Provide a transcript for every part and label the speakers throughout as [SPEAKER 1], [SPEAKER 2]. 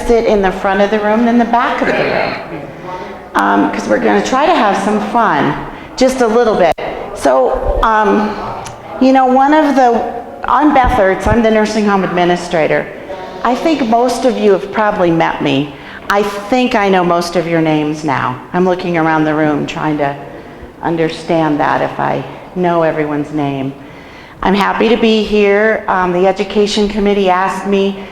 [SPEAKER 1] sit in the front of the room than the back of the room. Because we're going to try to have some fun, just a little bit. So, you know, I'm Beth Ertz, I'm the nursing home administrator. I think most of you have probably met me. I think I know most of your names now. I'm looking around the room trying to understand that if I know everyone's name. I'm happy to be here. The Education Committee asked me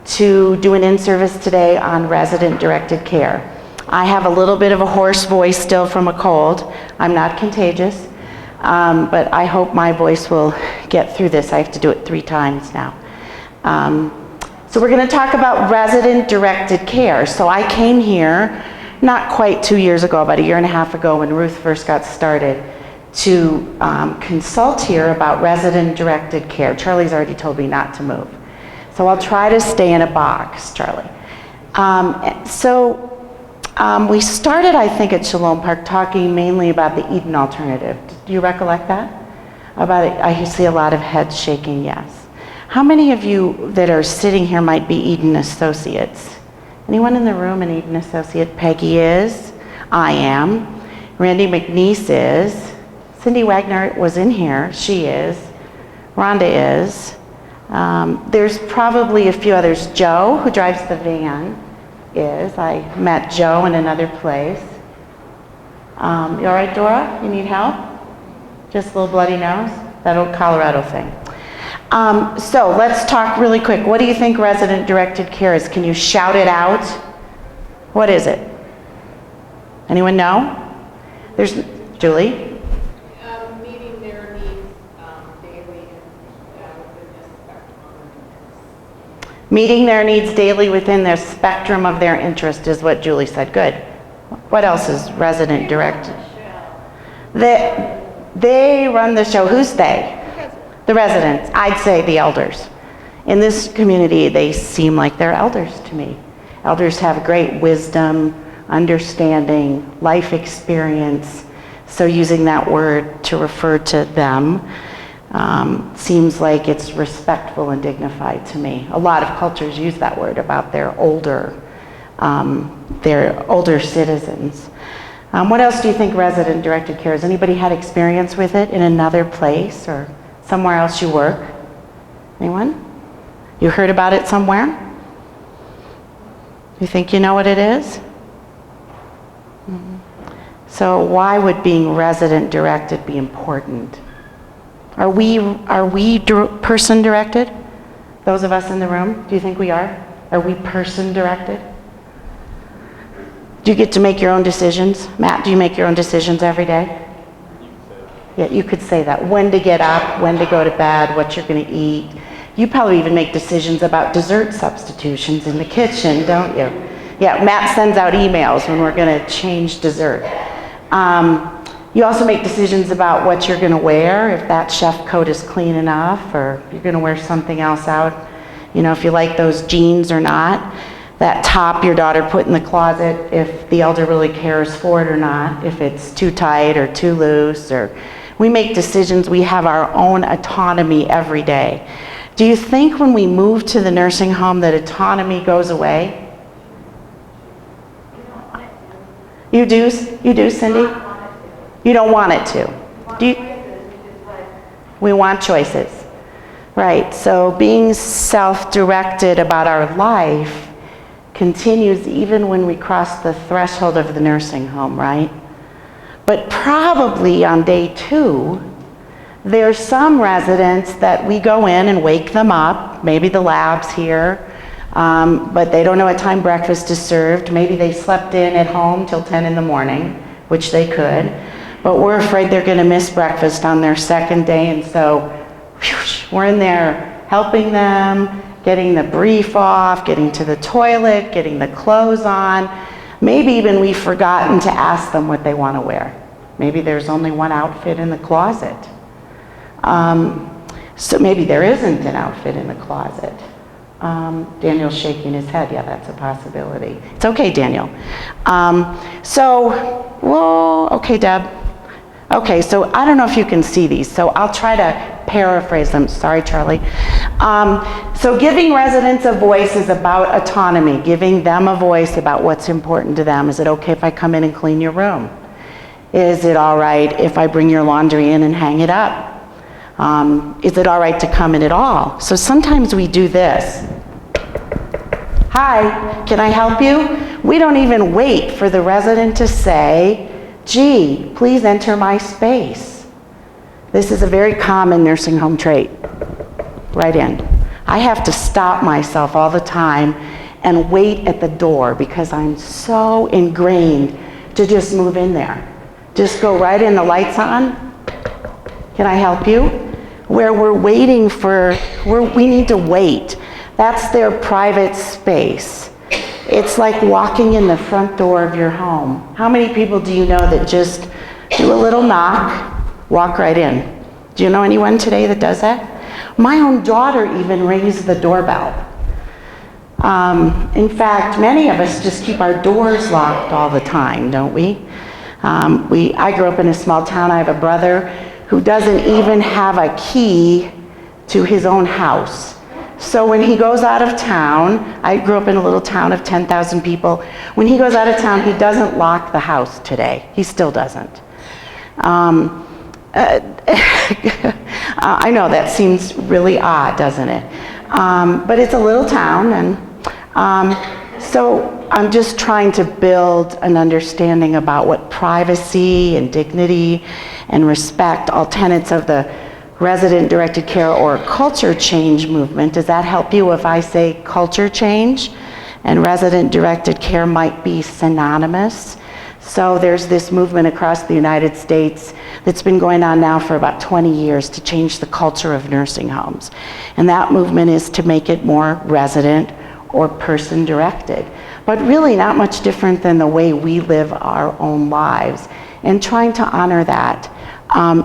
[SPEAKER 1] to do an in-service today on resident-directed care. I have a little bit of a hoarse voice still from a cold. I'm not contagious, but I hope my voice will get through this. I have to do it 3 times now. So we're going to talk about resident-directed care. So I came here not quite 2 years ago, about 1.5 years ago when Ruth first got started, to consult here about resident-directed care. Charlie's already told me not to move. So I'll try to stay in a box, Charlie. We started, I think, at Shalom Park talking mainly about the Eden alternative. Do you recollect that? About it, I see a lot of heads shaking yes. How many of you that are sitting here might be Eden Associates? Anyone in the room an Eden Associate? Peggy is. I am. Randy McNeese is. Cindy Wagner was in here. She is. Rhonda is. There's probably a few others. Joe, who drives the van, is. I met Joe in another place. You all right, Dora? You need help? Just a little bloody nose? That old Colorado thing. So let's talk really quick. What do you think resident-directed care is? Can you shout it out? What is it? Anyone know? There's Julie.
[SPEAKER 2] Meeting their needs daily within the spectrum.
[SPEAKER 1] Meeting their needs daily within the spectrum of their interest is what Julie said. Good. What else is resident-directed? They run the show. Who's they? The residents. I'd say the elders. In this community, they seem like they're elders to me. Elders have great wisdom, understanding, life experience. So using that word to refer to them seems like it's respectful and dignified to me. A lot of cultures use that word about their older citizens. What else do you think resident-directed care is? Anybody had experience with it in another place or somewhere else you work? Anyone? You heard about it somewhere? You think you know what it is? Mm-hmm. So why would being resident-directed be important? Are we person-directed? Those of us in the room, do you think we are? Are we person-directed? Do you get to make your own decisions? Matt, do you make your own decisions every day? Yeah, you could say that. When to get up, when to go to bed, what you're going to eat. You probably even make decisions about dessert substitutions in the kitchen, don't you? Yeah, Matt sends out emails when we're going to change dessert. You also make decisions about what you're going to wear, if that chef coat is clean enough, or you're going to wear something else out. You know, if you like those jeans or not. That top your daughter put in the closet, if the elder really cares for it or not, if it's too tight or too loose, or we make decisions. We have our own autonomy every day. Do you think when we move to the nursing home that autonomy goes away? You do, Cindy? You don't want it to. Do you? We want choices. Right, so being self-directed about our life continues even when we cross the threshold of the nursing home, right? But probably on day 2, there's some residents that we go in and wake them up, maybe the lab's here, but they don't know what time breakfast is served. Maybe they slept in at home till 10 in the morning, which they could, but we're afraid they're gonna miss breakfast on their second day, and so we're in there helping them, getting the brief off, getting to the toilet, getting the clothes on. Maybe even we've forgotten to ask them what they want to wear. Maybe there's only one outfit in the closet. So maybe there isn't an outfit in the closet. Daniel's shaking his head. Yeah, that's a possibility. It's okay, Daniel. Okay, Deb. Okay, so I don't know if you can see these, so I'll try to paraphrase them. Sorry, Charlie. So giving residents a voice is about autonomy, giving them a voice about what's important to them. Is it okay if I come in and clean your room? Is it all right if I bring your laundry in and hang it up? Is it all right to come in at all? So sometimes we do this. Hi, can I help you? We don't even wait for the resident to say, gee, please enter my space. This is a very common nursing home trait. Right in. I have to stop myself all the time and wait at the door because I'm so ingrained to just move in there. Just go right in, the lights on. Can I help you? Where we're waiting for, we need to wait. That's their private space. It's like walking in the front door of your home. How many people do you know that just do a little knock, walk right in? Do you know anyone today that does that? My own daughter even rings the doorbell. In fact, many of us just keep our doors locked all the time, don't we? I grew up in a small town. I have a brother who doesn't even have a key to his own house. So when he goes out of town, I grew up in a little town of 10,000 people. When he goes out of town, he doesn't lock the house today. He still doesn't. I know that seems really odd, doesn't it? But it's a little town, and so I'm just trying to build an understanding about what privacy and dignity and respect, all tenets of the resident-directed care or culture change movement. Does that help you if I say culture change? And resident-directed care might be synonymous. So there's this movement across the United States that's been going on now for about 20 years to change the culture of nursing homes. And that movement is to make it more resident or person-directed, but really not much different than the way we live our own lives, and trying to honor that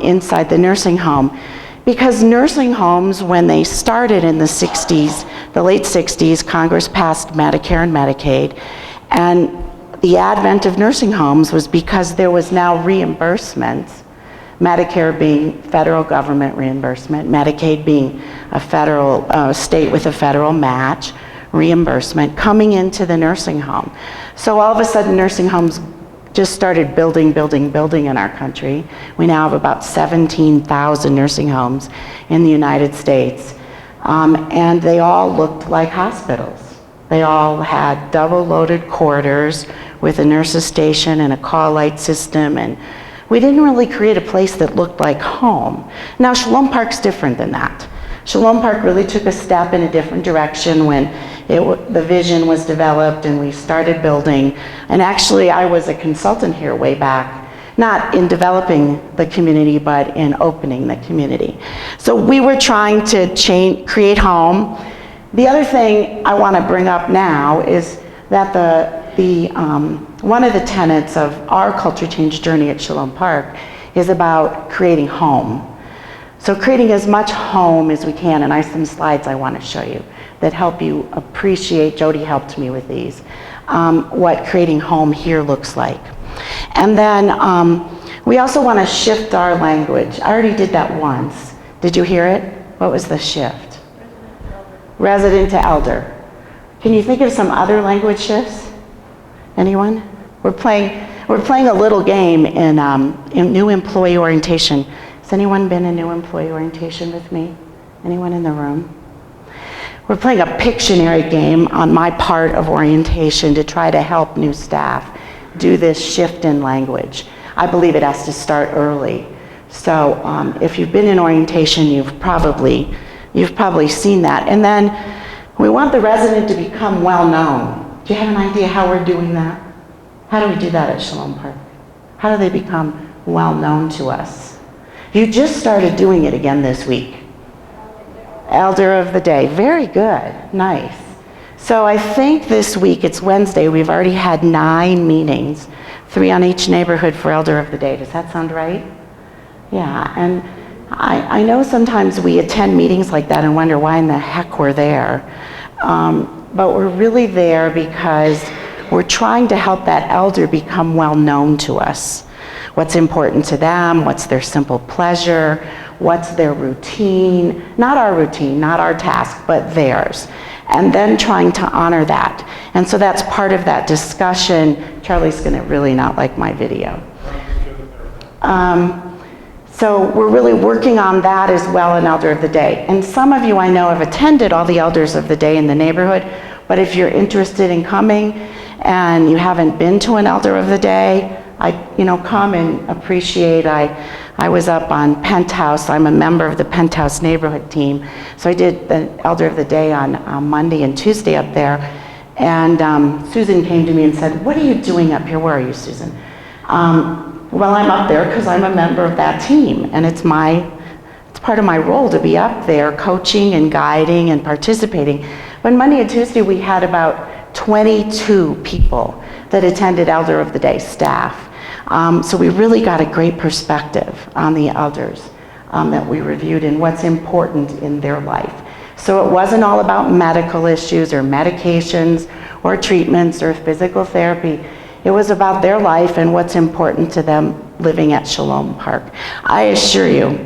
[SPEAKER 1] inside the nursing home. Because nursing homes, when they started in the 60s, the late 60s, Congress passed Medicare and Medicaid, and the advent of nursing homes was because there was now reimbursements, Medicare being federal government reimbursement, Medicaid being a federal state with a federal match reimbursement coming into the nursing home. So all of a sudden nursing homes just started building in our country. We now have about 17,000 nursing homes in the United States, and they all looked like hospitals. They all had double-loaded corridors with a nurse's station and a call light system, and we didn't really create a place that looked like home. Now, Shalom Park's different than that. Shalom Park really took a step in a different direction when the vision was developed and we started building. And actually, I was a consultant here way back, not in developing the community, but in opening the community. So we were trying to create home. The other thing I want to bring up now is that one of the tenets of our culture change journey at Shalom Park is about creating home. So creating as much home as we can, and I have some slides I want to show you that help you appreciate, Jody helped me with these, what creating home here looks like. And then we also want to shift our language. I already did that once. Did you hear it? What was the shift? Resident to elder. Can you think of some other language shifts? Anyone? We're playing a little game in new employee orientation. Has anyone been in new employee orientation with me? Anyone in the room? We're playing a Pictionary game on my part of orientation to try to help new staff do this shift in language. I believe it has to start early. So if you've been in orientation, you've probably seen that. And then we want the resident to become well-known. Do you have an idea how we're doing that? How do we do that at Shalom Park? How do they become well-known to us? You just started doing it again this week. Elder of the Day. Very good. Nice. So I think this week, it's Wednesday, we've already had 9 meetings, 3 on each neighborhood for Elder of the Day. Does that sound right? Yeah, and I know sometimes we attend meetings like that and wonder why in the heck we're there. But we're really there because we're trying to help that elder become well known to us. What's important to them, what's their simple pleasure, what's their routine, not our routine, not our task, but theirs. And then trying to honor that. And so that's part of that discussion. Charlie's gonna really not like my video. So we're really working on that as well in Elder of the Day. And some of you I know have attended all the Elders of the Day in the neighborhood, but if you're interested in coming and you haven't been to an Elder of the Day, come and appreciate. I was up on Penthouse. I'm a member of the Penthouse neighborhood team. So I did the Elder of the Day on Monday and Tuesday up there. And Susan came to me and said, "What are you doing up here?" "Where are you, Susan?" Well, I'm up there because I'm a member of that team, and it's part of my role to be up there coaching and guiding and participating. But Monday and Tuesday we had about 22 people that attended Elder of the Day staff. So we really got a great perspective on the elders that we reviewed and what's important in their life. So it wasn't all about medical issues or medications or treatments or physical therapy. It was about their life and what's important to them living at Shalom Park. I assure you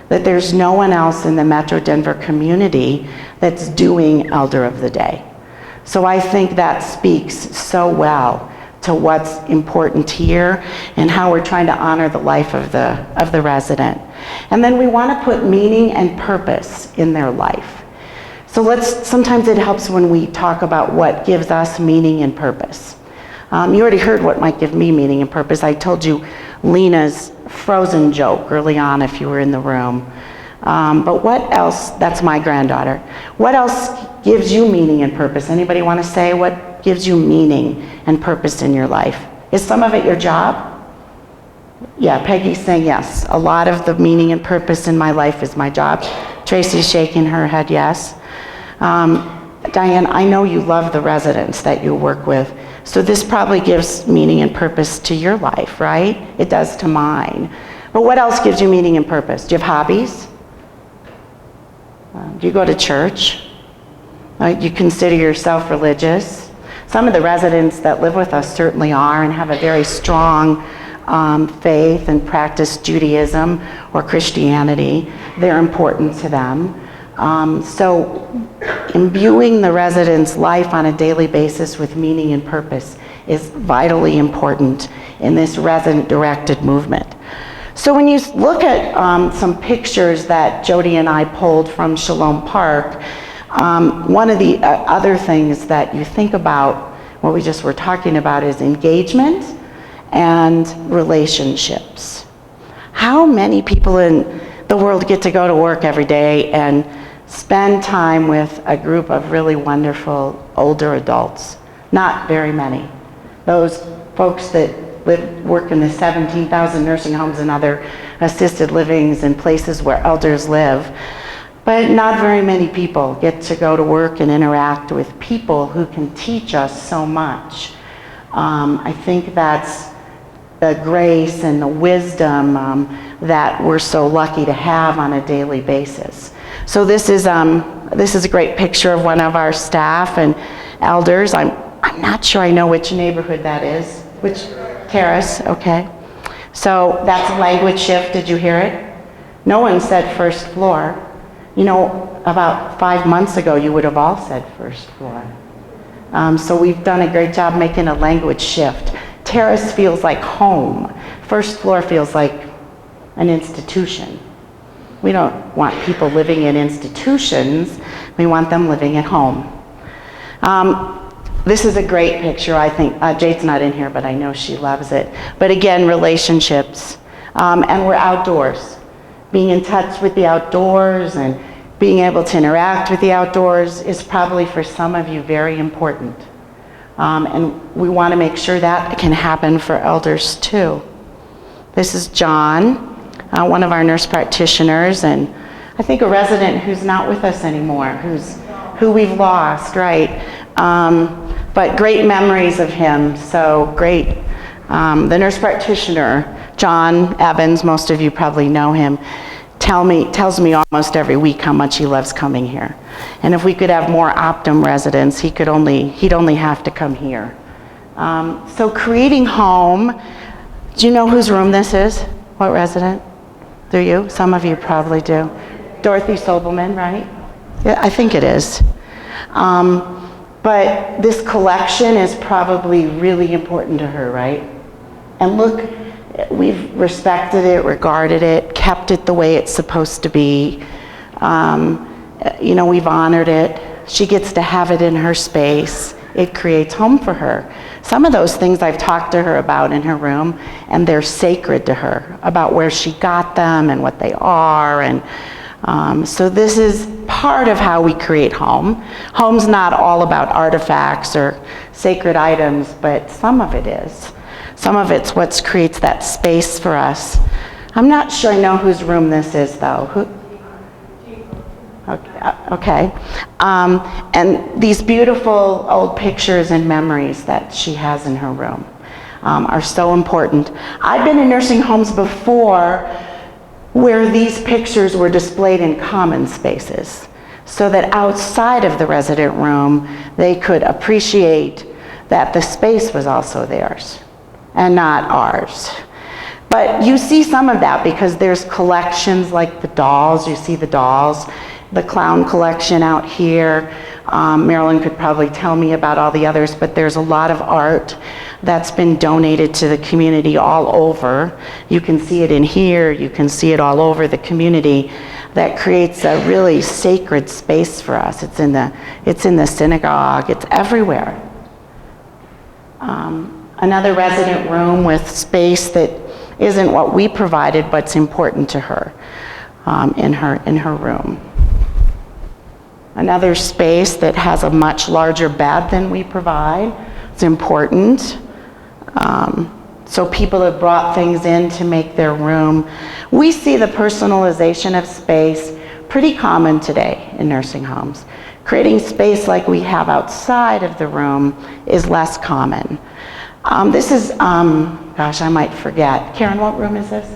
[SPEAKER 1] that there's no one else in the Metro Denver community that's doing Elder of the Day. So I think that speaks so well to what's important here and how we're trying to honor the life of the resident. And then we want to put meaning and purpose in their life. So sometimes it helps when we talk about what gives us meaning and purpose. You already heard what might give me meaning and purpose. I told you Lena's Frozen joke early on if you were in the room. But what else? That's my granddaughter. What else gives you meaning and purpose? Anybody want to say what gives you meaning and purpose in your life? Is some of it your job? Yeah, Peggy's saying yes. A lot of the meaning and purpose in my life is my job. Tracy's shaking her head yes. Diane, I know you love the residents that you work with. So this probably gives meaning and purpose to your life, right? It does to mine. But what else gives you meaning and purpose? Do you have hobbies? Do you go to church? Do you consider yourself religious? Some of the residents that live with us certainly are and have a very strong faith and practice Judaism or Christianity. They're important to them. So imbuing the residents' life on a daily basis with meaning and purpose is vitally important in this resident-directed movement. So when you look at some pictures that Jody and I pulled from Shalom Park, one of the other things that you think about, what we just were talking about, is engagement and relationships. How many people in the world get to go to work every day and spend time with a group of really wonderful older adults? Not very many. Those folks that work in the 17,000 nursing homes and other assisted livings and places where elders live. But not very many people get to go to work and interact with people who can teach us so much. I think that's the grace and the wisdom that we're so lucky to have on a daily basis. So this is a great picture of one of our staff and elders. I'm not sure I know which neighborhood that is. Which terrace? Okay. So that's a language shift. Did you hear it? No one said first floor. You know, about 5 months ago, you would have all said first floor. So we've done a great job making a language shift. Terrace feels like home. First floor feels like an institution. We don't want people living in institutions. We want them living at home. This is a great picture, I think. Jade's not in here, but I know she loves it. But again, relationships. And we're outdoors. Being in touch with the outdoors and being able to interact with the outdoors is probably for some of you very important. And we want to make sure that can happen for elders too. This is John, one of our nurse practitioners, and I think a resident who's not with us anymore, who we've lost, right? But great memories of him, so great. The nurse practitioner, John Evans, most of you probably know him, tells me almost every week how much he loves coming here. And if we could have more Optum residents, he'd only have to come here. So creating home, do you know whose room this is? What resident? Do you? Some of you probably do. Dorothy Sobelman, right? Yeah, I think it is. But this collection is probably really important to her, right? And look, we've respected it, regarded it, kept it the way it's supposed to be. You know, we've honored it. She gets to have it in her space. It creates home for her. Some of those things I've talked to her about in her room, and they're sacred to her, about where she got them and what they are. And so this is part of how we create home. Home's not all about artifacts or sacred items, but some of it is. Some of it's what creates that space for us. I'm not sure I know whose room this is, though. Okay. And these beautiful old pictures and memories that she has in her room are so important. I've been in nursing homes before where these pictures were displayed in common spaces, so that outside of the resident room, they could appreciate that the space was also theirs and not ours. But you see some of that because there's collections like the dolls. You see the dolls, the clown collection out here. Marilyn could probably tell me about all the others, but there's a lot of art that's been donated to the community all over. You can see it in here, you can see it all over the community. That creates a really sacred space for us. It's in the synagogue, it's everywhere. Another resident room with space that isn't what we provided, but's important to her, in her room. Another space that has a much larger bed than we provide. It's important. So people have brought things in to make their room. We see the personalization of space pretty common today in nursing homes. Creating space like we have outside of the room is less common. This is, gosh, I might forget. Karen, what room is this?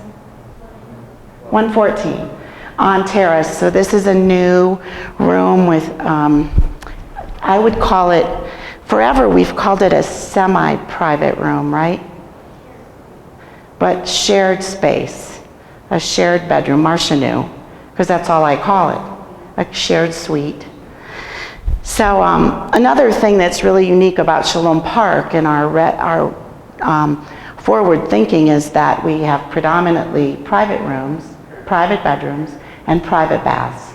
[SPEAKER 1] 114 on Terrace. So this is a new room with, I would call it, forever we've called it a semi-private room, right? But shared space, a shared bedroom. Marcia knew, because that's all I call it, a shared suite. So another thing that's really unique about Shalom Park and our forward thinking is that we have predominantly private rooms, private bedrooms, and private baths,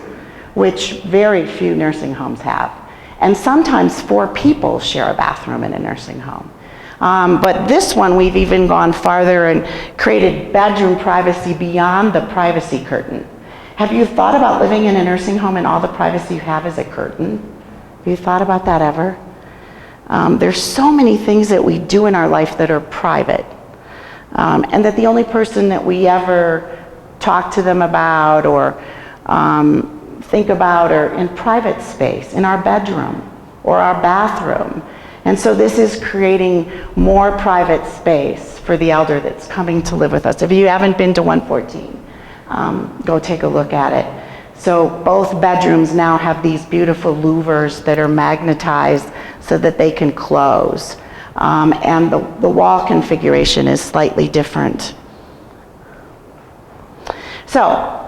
[SPEAKER 1] which very few nursing homes have. And sometimes 4 people share a bathroom in a nursing home. But this one, we've even gone farther and created bedroom privacy beyond the privacy curtain. Have you thought about living in a nursing home and all the privacy you have is a curtain? Have you thought about that ever? There's so many things that we do in our life that are private, and that the only person that we ever talk to them about or think about are in private space, in our bedroom or our bathroom. And so this is creating more private space for the elder that's coming to live with us. If you haven't been to 114, go take a look at it. So both bedrooms now have these beautiful louvers that are magnetized so that they can close. And the wall configuration is slightly different. So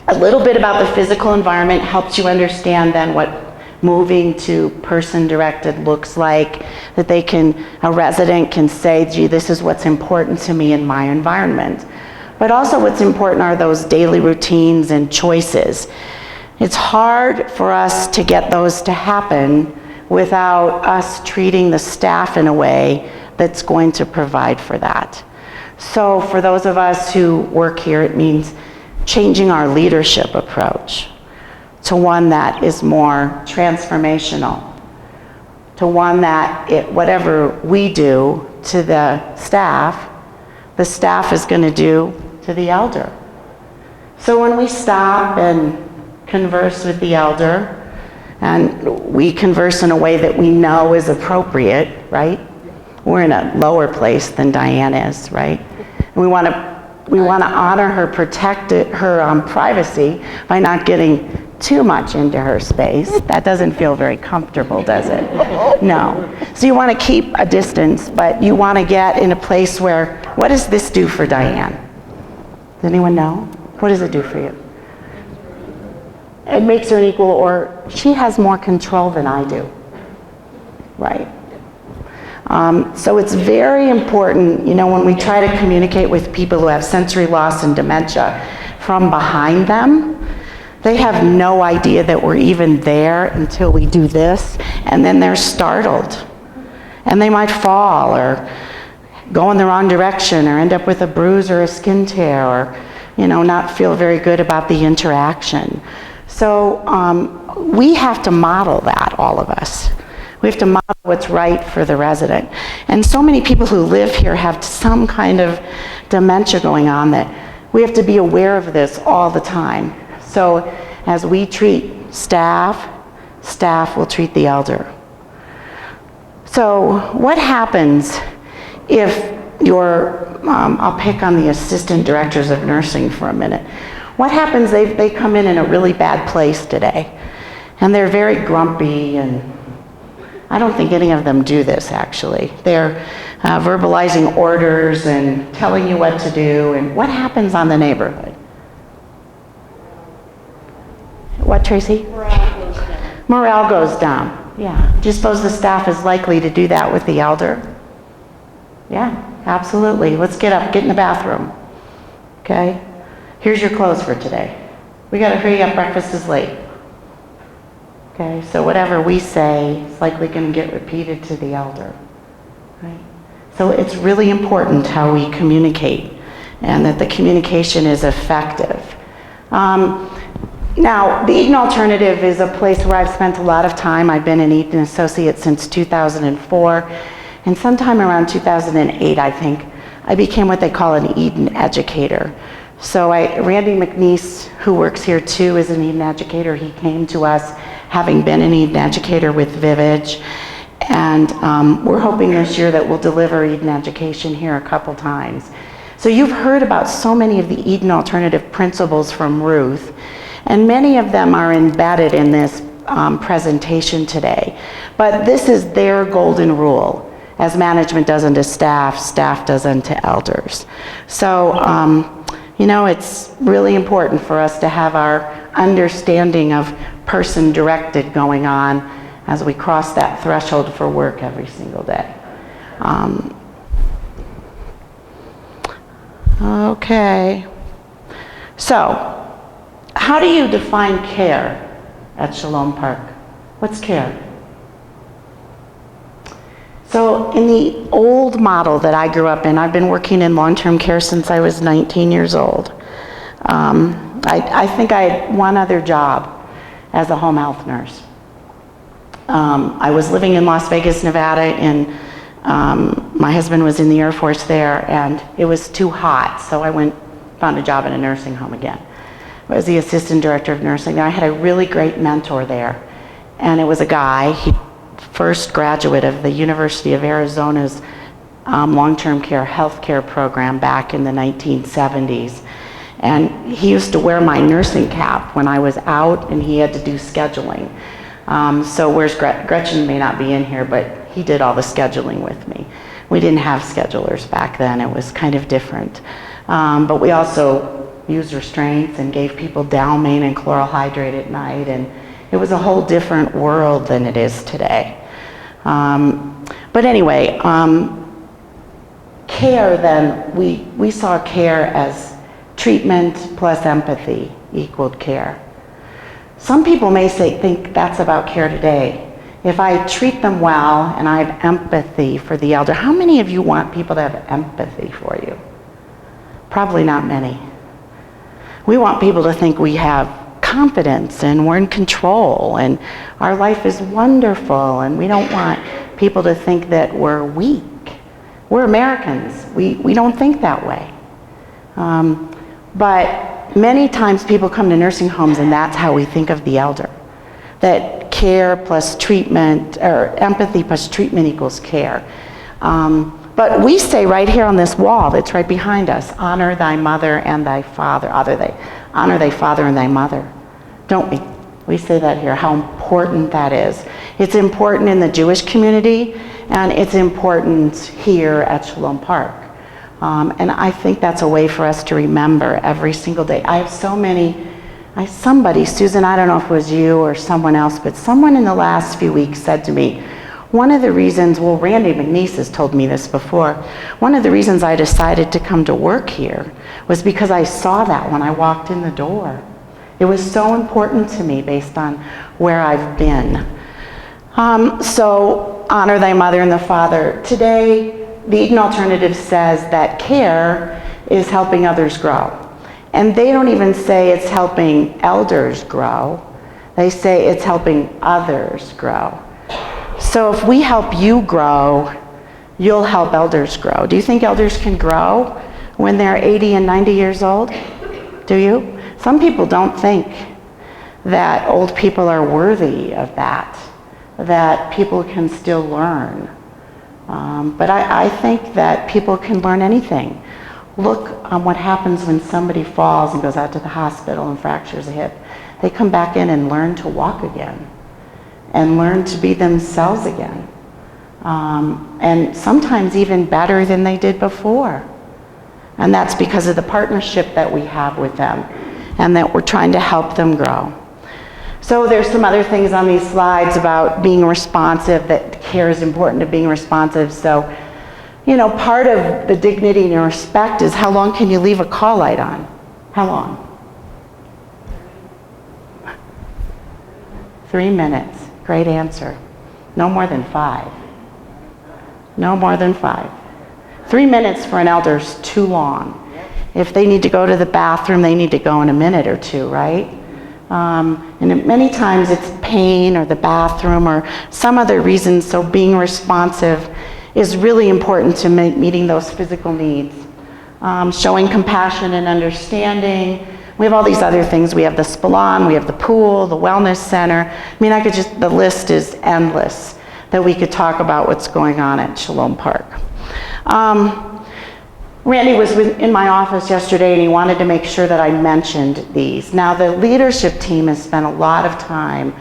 [SPEAKER 1] a little bit about the physical environment helps you understand then what moving to person-directed looks like, that a resident can say, gee, this is what's important to me in my environment. But also what's important are those daily routines and choices. It's hard for us to get those to happen without us treating the staff in a way that's going to provide for that. So for those of us who work here, it means changing our leadership approach to one that is more transformational, to one that whatever we do to the staff is going to do to the elder. So when we stop and converse with the elder, and we converse in a way that we know is appropriate, right? We're in a lower place than Diane is, right? And we want to honor her, protect her privacy by not getting too much into her space. That doesn't feel very comfortable, does it? No. So you want to keep a distance, but you want to get in a place where, what does this do for Diane? Does anyone know? What does it do for you? It makes her an equal, or she has more control than I do, right? So it's very important, you know, when we try to communicate with people who have sensory loss and dementia from behind them, they have no idea that we're even there until we do this, and then they're startled. And they might fall or go in the wrong direction or end up with a bruise or a skin tear or, you know, not feel very good about the interaction. So we have to model that, all of us. We have to model what's right for the resident. And so many people who live here have some kind of dementia going on that we have to be aware of this all the time. So as we treat staff, staff will treat the elder. So what happens if I'll pick on the assistant directors of nursing for a minute. What happens, they come in a really bad place today, and they're very grumpy, and I don't think any of them do this actually. They're verbalizing orders and telling you what to do, and what happens on the neighborhood? What, Tracy?
[SPEAKER 3] Morale goes down.
[SPEAKER 1] Morale goes down, yeah. Do you suppose the staff is likely to do that with the elder? Yeah, absolutely. Let's get up, get in the bathroom, okay? Here's your clothes for today. We gotta hurry up, breakfast is late. Okay, so whatever we say is likely gonna get repeated to the elder, right? So it's really important how we communicate and that the communication is effective. Now, the Eden Alternative is a place where I've spent a lot of time. I've been an Eden Associate since 2004, and sometime around 2008, I think, I became what they call an Eden educator. So Randy McNeese, who works here too, is an Eden educator. He came to us having been an Eden educator with Vivage, and we're hoping this year that we'll deliver Eden education here a couple times. So you've heard about so many of the Eden Alternative principles from Ruth, and many of them are embedded in this presentation today. But this is their golden rule. As management does unto staff, staff does unto elders. So, you know, it's really important for us to have our understanding of person-directed going on as we cross that threshold for work every single day. Okay. So, how do you define care at Shalom Park? What's care? So in the old model that I grew up in, I've been working in long-term care since I was 19 years old. I think I had one other job as a home health nurse. I was living in Las Vegas, Nevada, and my husband was in the Air Force there, and it was too hot, so I found a job in a nursing home again. I was the assistant director of nursing there. I had a really great mentor there, and it was a guy. He first graduate of the University of Arizona's long-term care healthcare program back in the 1970s. And he used to wear my nursing cap when I was out and he had to do scheduling. So where's Gretchen may not be in here, but he did all the scheduling with me. We didn't have schedulers back then. It was kind of different. But we also used restraints and gave people Dalmane and chloral hydrate at night, and it was a whole different world than it is today. But anyway, care then, we saw care as treatment plus empathy equaled care. Some people may think that's about care today. If I treat them well and I have empathy for the elder, how many of you want people to have empathy for you? Probably not many. We want people to think we have confidence and we're in control and our life is wonderful, and we don't want people to think that we're weak. We're Americans. We don't think that way. But many times people come to nursing homes and that's how we think of the elder. That care plus treatment, or empathy plus treatment equals care. But we say right here on this wall that's right behind us, honor thy mother and thy father. Honor thy father and thy mother. Don't we? We say that here, how important that is. It's important in the Jewish community, and it's important here at Shalom Park. And I think that's a way for us to remember every single day. I have so many, somebody, Susan, I don't know if it was you or someone else, but someone in the last few weeks said to me, one of the reasons, well, Randy McNeese has told me this before, one of the reasons I decided to come to work here was because I saw that when I walked in the door. It was so important to me based on where I've been. So honor thy mother and the father. Today, the Eden Alternative says that care is helping others grow. And they don't even say it's helping elders grow. They say it's helping others grow. So if we help you grow, you'll help elders grow. Do you think elders can grow when they're 80 and 90 years old? Do you? Some people don't think that old people are worthy of that people can still learn. But I think that people can learn anything. Look what happens when somebody falls and goes out to the hospital and fractures a hip. They come back in and learn to walk again and learn to be themselves again. And sometimes even better than they did before. And that's because of the partnership that we have with them and that we're trying to help them grow. So there's some other things on these slides about being responsive, that care is important to being responsive. So, you know, part of the dignity and respect is how long can you leave a call light on? How long? 3 minutes. Great answer. No more than 5. No more than 5. 3 minutes for an elder is too long. If they need to go to the bathroom, they need to go in a minute or two, right? And many times it's pain or the bathroom or some other reason, so being responsive is really important to meeting those physical needs. Showing compassion and understanding. We have all these other things. We have the salon, we have the pool, the wellness center. I mean, the list is endless that we could talk about what's going on at Shalom Park. Randy was in my office yesterday and he wanted to make sure that I mentioned these. Now, the leadership team has spent a lot of time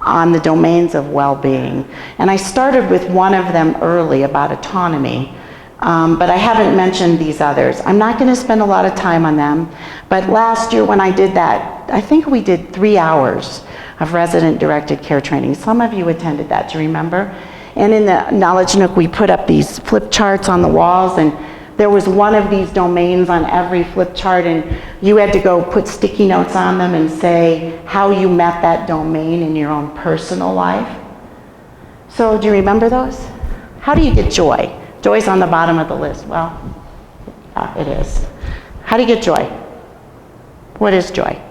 [SPEAKER 1] on the domains of well-being. And I started with one of them early about autonomy, but I haven't mentioned these others. I'm not going to spend a lot of time on them, but last year when I did that, I think we did 3 hours of resident-directed care training. Some of you attended that, do you remember? And in the Knowledge Nook, we put up these flip charts on the walls, and there was one of these domains on every flip chart, and you had to go put sticky notes on them and say how you met that domain in your own personal life. So do you remember those? How do you get joy? Joy's on the bottom of the list. Well, it is. How do you get joy? What is joy?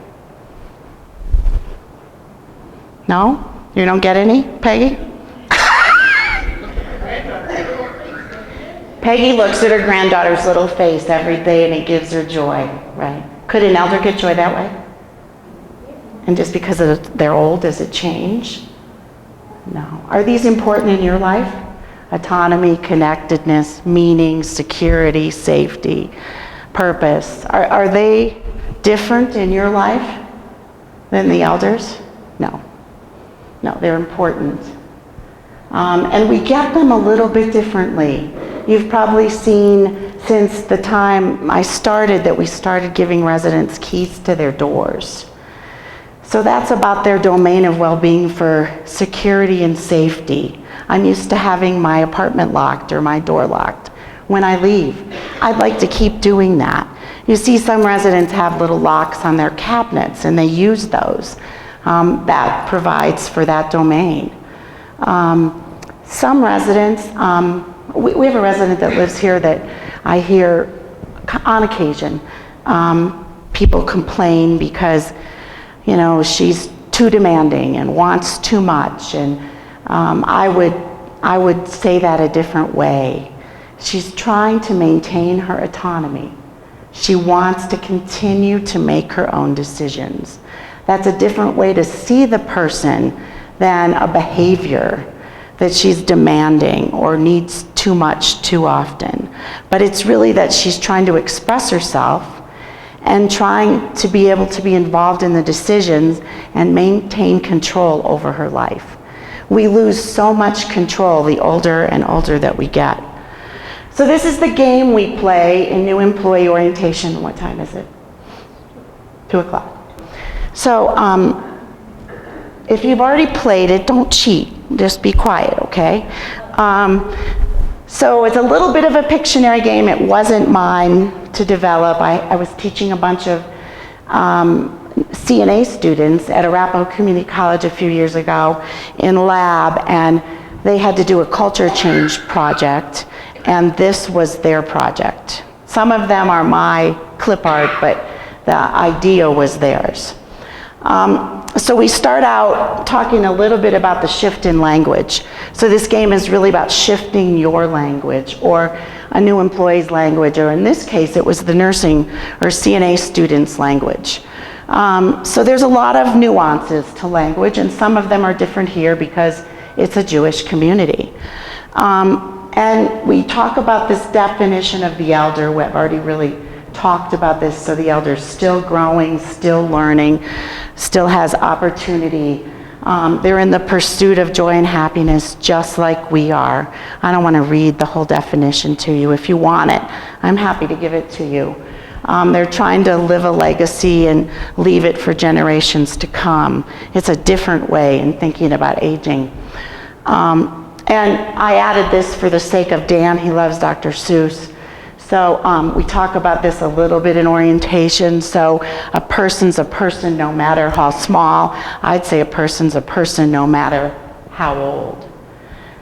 [SPEAKER 1] No? You don't get any, Peggy? Peggy looks at her granddaughter's little face every day and it gives her joy, right? Could an elder get joy that way? And just because they're old, does it change? No. Are these important in your life? Autonomy, connectedness, meaning, security, safety, purpose. Are they different in your life than the elders? No. No, they're important. And we get them a little bit differently. You've probably seen since the time I started that we started giving residents keys to their doors. So that's about their domain of well-being for security and safety. I'm used to having my apartment locked or my door locked when I leave. I'd like to keep doing that. You see some residents have little locks on their cabinets and they use those. That provides for that domain. Some residents, we have a resident that lives here that I hear on occasion, people complain because, you know, she's too demanding and wants too much, and I would say that a different way. She's trying to maintain her autonomy. She wants to continue to make her own decisions. That's a different way to see the person than a behavior that she's demanding or needs too much too often. But it's really that she's trying to express herself and trying to be able to be involved in the decisions and maintain control over her life. We lose so much control the older and older that we get. So this is the game we play in new employee orientation. What time is it? 2 o'clock. So if you've already played it, don't cheat. Just be quiet, okay? So it's a little bit of a Pictionary game. It wasn't mine to develop. I was teaching a bunch of CNA students at Arapahoe Community College a few years ago in lab, and they had to do a culture change project, and this was their project. Some of them are my clip art, but the idea was theirs. So we start out talking a little bit about the shift in language. So this game is really about shifting your language or a new employee's language, or in this case it was the nursing or CNA students' language. So there's a lot of nuances to language, and some of them are different here because it's a Jewish community. And we talk about this definition of the elder. We've already really talked about this. So the elder's still growing, still learning, still has opportunity. They're in the pursuit of joy and happiness just like we are. I don't want to read the whole definition to you. If you want it, I'm happy to give it to you. They're trying to live a legacy and leave it for generations to come. It's a different way in thinking about aging. And I added this for the sake of Dan. He loves Dr. Seuss. So we talk about this a little bit in orientation. So a person's a person no matter how small. I'd say a person's a person no matter how old.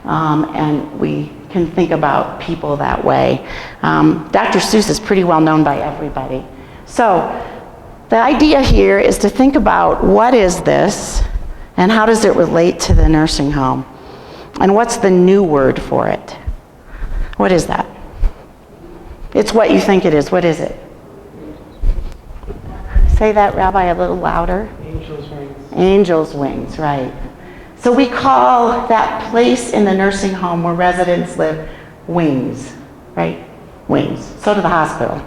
[SPEAKER 1] And we can think about people that way. Dr. Seuss is pretty well known by everybody. So the idea here is to think about what is this and how does it relate to the nursing home? And what's the new word for it? What is that? It's what you think it is. What is it? Say that, Rabbi, a little louder.
[SPEAKER 3] Angel's wings.
[SPEAKER 1] Angel's wings, right. So we call that place in the nursing home where residents live wings, right? Wings. So do the hospital.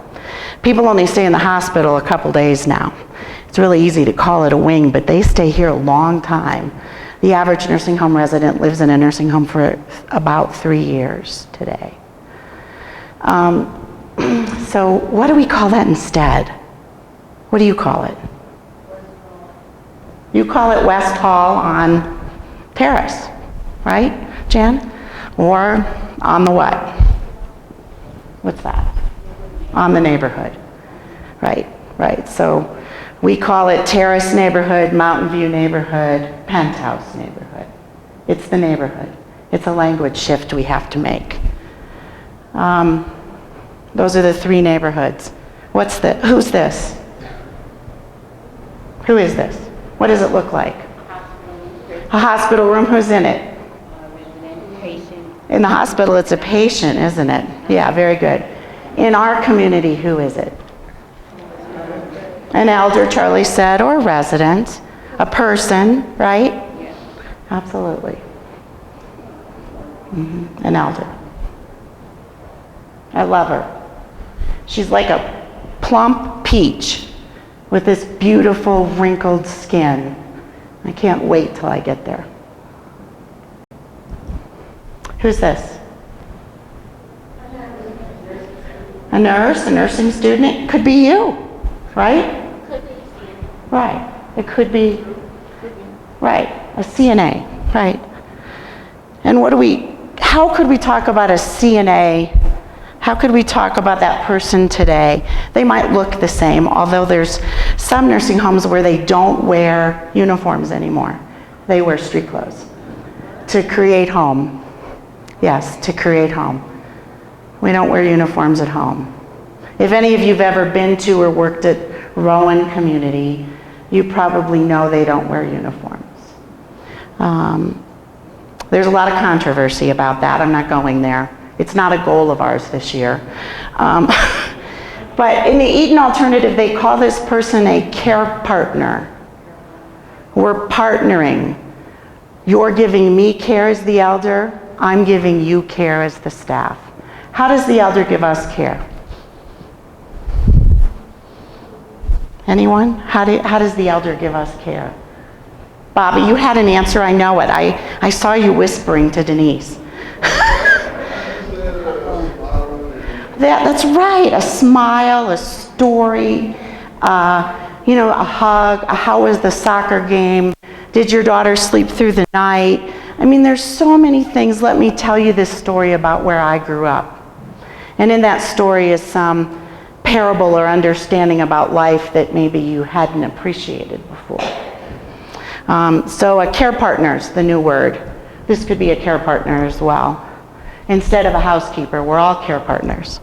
[SPEAKER 1] People only stay in the hospital a couple days now. It's really easy to call it a wing, but they stay here a long time. The average nursing home resident lives in a nursing home for about 3 years today. So what do we call that instead? What do you call it? You call it West Hall on Terrace, right, Jan? Or on the what? What's that? On the neighborhood. Right, right. So we call it Terrace neighborhood, Mountain View neighborhood, Penthouse neighborhood. It's the neighborhood. It's a language shift we have to make. Those are the 3 neighborhoods. Who's this? Who is this? What does it look like? A hospital room. Who's in it? In the hospital, it's a patient, isn't it? Yeah, very good. In our community, who is it? An elder, Charlie said, or a resident. A person, right? Yes. Absolutely. Mm-hmm. An elder. I love her. She's like a plump peach with this beautiful wrinkled skin. I can't wait till I get there. Who's this? A nurse, a nursing student. It could be you, right? Right. It could be, right, a CNA, right. And how could we talk about a CNA? How could we talk about that person today? They might look the same, although there's some nursing homes where they don't wear uniforms anymore. They wear street clothes to create home. Yes, to create home. We don't wear uniforms at home. If any of you have ever been to or worked at Rowan Community, you probably know they don't wear uniforms. There's a lot of controversy about that. I'm not going there. It's not a goal of ours this year. But in the Eaton Alternative, they call this person a care partner. We're partnering. You're giving me care as the elder. I'm giving you care as the staff. How does the elder give us care? Anyone? How does the elder give us care? Bobby, you had an answer. I know it. I saw you whispering to Denise. That's right, a smile, a story, a hug, how was the soccer game? Did your daughter sleep through the night? I mean, there's so many things. Let me tell you this story about where I grew up. And in that story is some parable or understanding about life that maybe you hadn't appreciated before. So a care partner is the new word. This could be a care partner as well. Instead of a housekeeper, we're all care partners.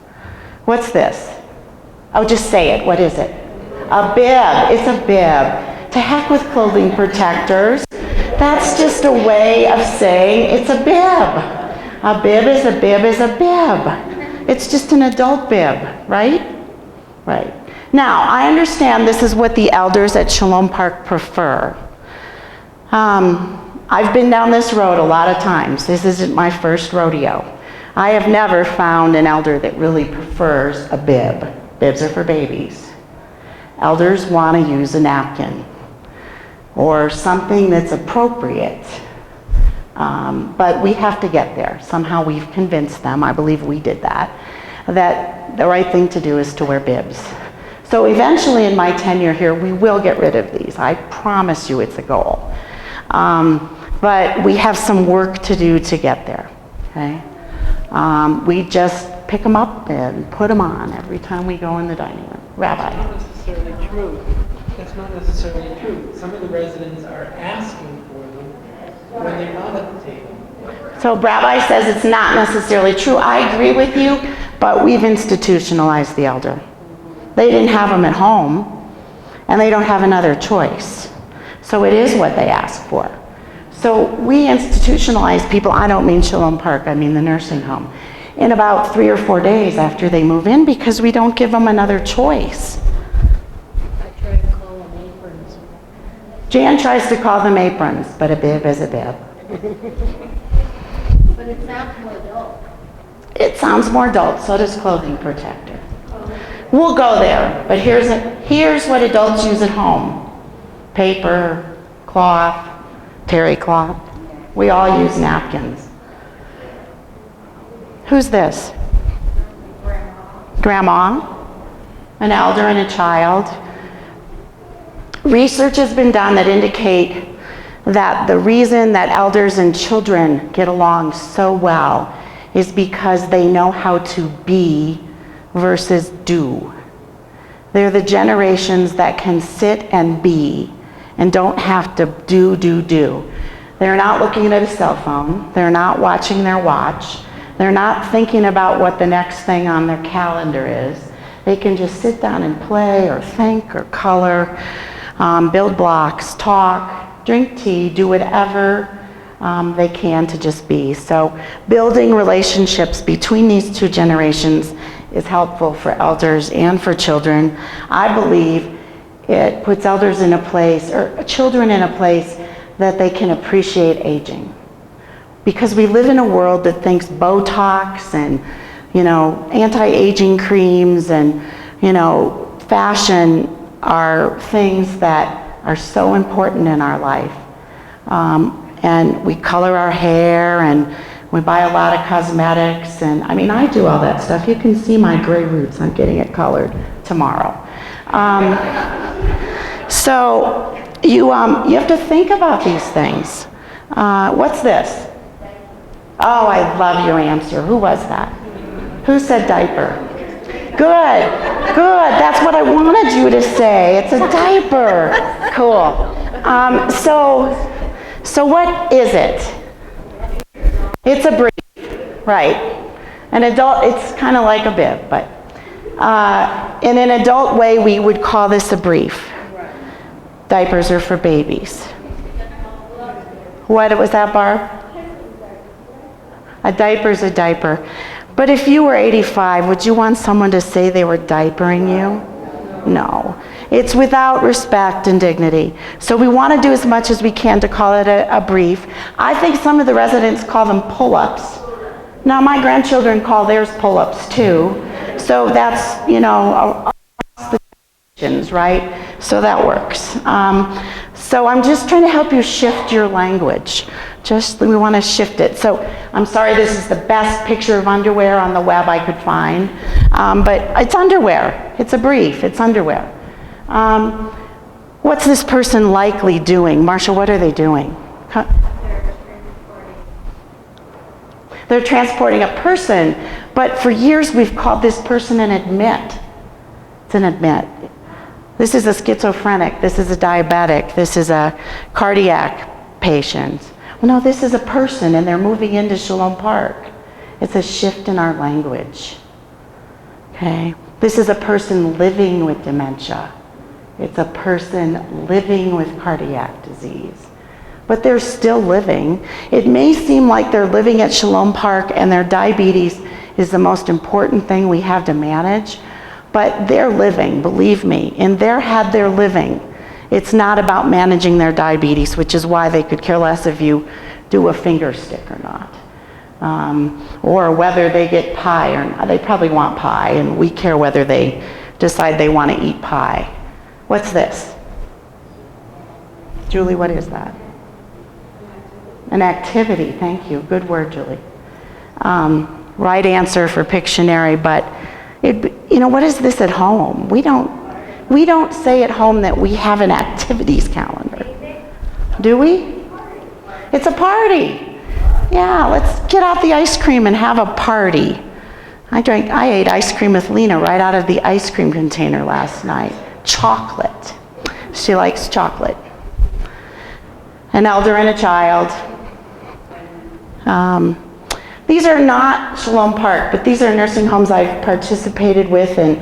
[SPEAKER 1] What's this? Oh, just say it. What is it? A bib. It's a bib. To heck with clothing protectors. That's just a way of saying it's a bib. A bib is a bib is a bib. It's just an adult bib, right? Right. Now, I understand this is what the elders at Shalom Park prefer. I've been down this road a lot of times. This isn't my first rodeo. I have never found an elder that really prefers a bib. Bibs are for babies. Elders want to use a napkin or something that's appropriate. But we have to get there. Somehow we've convinced them, I believe we did that the right thing to do is to wear bibs. So eventually in my tenure here, we will get rid of these. I promise you it's a goal. But we have some work to do to get there, okay? We just pick them up and put them on every time we go in the dining room. Rabbi.
[SPEAKER 3] That's not necessarily true. That's not necessarily true. Some of the residents are asking for them when they're not at the table.
[SPEAKER 1] So Rabbi says it's not necessarily true. I agree with you, but we've institutionalized the elder. They didn't have them at home, and they don't have another choice. So it is what they ask for. So we institutionalize people, I don't mean Shalom Park, I mean the nursing home, in about 3 or 4 days after they move in because we don't give them another choice.
[SPEAKER 4] I try to call them aprons.
[SPEAKER 1] Jan tries to call them aprons, but a bib is a bib.
[SPEAKER 4] But it sounds more adult.
[SPEAKER 1] It sounds more adult, so does clothing protector. We'll go there, but here's what adults use at home. Paper, cloth, terry cloth. We all use napkins. Who's this? Grandma, an elder and a child. Research has been done that indicate that the reason that elders and children get along so well is because they know how to be versus do. They're the generations that can sit and be and don't have to do. They're not looking at a cell phone. They're not watching their watch. They're not thinking about what the next thing on their calendar is. They can just sit down and play or think or color, build blocks, talk, drink tea, do whatever they can to just be. So building relationships between these two generations is helpful for elders and for children. I believe it puts elders in a place, or children in a place, that they can appreciate aging. Because we live in a world that thinks Botox and, anti-aging creams and, fashion are things that are so important in our life. And we color our hair and we buy a lot of cosmetics, and I do all that stuff. You can see my gray roots. I'm getting it colored tomorrow. So you have to think about these things. What's this? Oh, I love your answer. Who was that? Who said diaper? Good. That's what I wanted you to say. It's a diaper. Cool. So what is it? It's a brief, right? An adult, it's kind of like a bib, but in an adult way, we would call this a brief. Diapers are for babies. What was that, Barb? A diaper's a diaper. But if you were 85, would you want someone to say they were diapering you? No. It's without respect and dignity. So we want to do as much as we can to call it a brief. I think some of the residents call them pull-ups. Now my grandchildren call theirs pull-ups too. So that's, across the generations, right? So that works. So I'm just trying to help you shift your language. We want to shift it. So I'm sorry, this is the best picture of underwear on the web I could find. But it's underwear. It's a brief. It's underwear. What's this person likely doing? Marsha, what are they doing? They're transporting a person, but for years we've called this person an admit. It's an admit. This is a schizophrenic, this is a diabetic, this is a cardiac patient. Well, no, this is a person and they're moving into Shalom Park. It's a shift in our language. Okay? This is a person living with dementia. It's a person living with cardiac disease. But they're still living. It may seem like they're living at Shalom Park and their diabetes is the most important thing we have to manage, but they're living, believe me. In their head, they're living. It's not about managing their diabetes, which is why they could care less if you do a finger stick or not. Or whether they get pie or not. They probably want pie, and we care whether they decide they want to eat pie. What's this? Julie, what is that? An activity, thank you. Good word, Julie. Right answer for Pictionary, but what is this at home? We don't say at home that we have an activities calendar. Do we? It's a party. Yeah, let's get out the ice cream and have a party. I ate ice cream with Lena right out of the ice cream container last night. Chocolate. She likes chocolate. An elder and a child. These are not Shalom Park, but these are nursing homes I've participated with and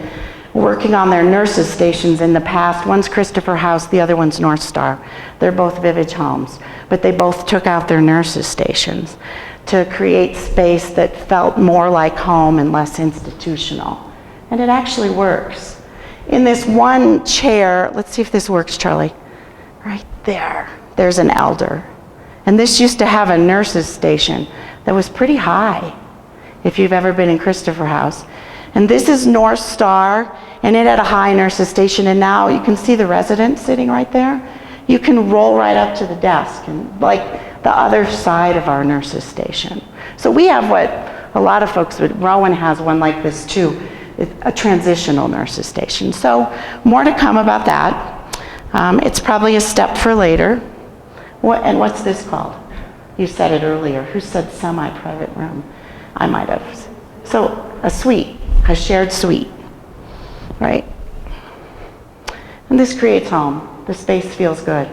[SPEAKER 1] working on their nurses stations in the past. One's Christopher House, the other one's North Star. They're both Vivage homes, but they both took out their nurses stations to create space that felt more like home and less institutional. And it actually works. In this one chair, let's see if this works, Charlie. Right there, there's an elder. And this used to have a nurse's station that was pretty high, if you've ever been in Christopher House. And this is North Star, and it had a high nurse's station, and now you can see the resident sitting right there. You can roll right up to the desk, and like the other side of our nurse's station. So we have what a lot of folks would, Rowan has one like this too, a transitional nurse's station. So more to come about that. It's probably a step for later. And what's this called? You said it earlier. Who said semi-private room? I might have. So a suite, a shared suite, right? And this creates home. The space feels good.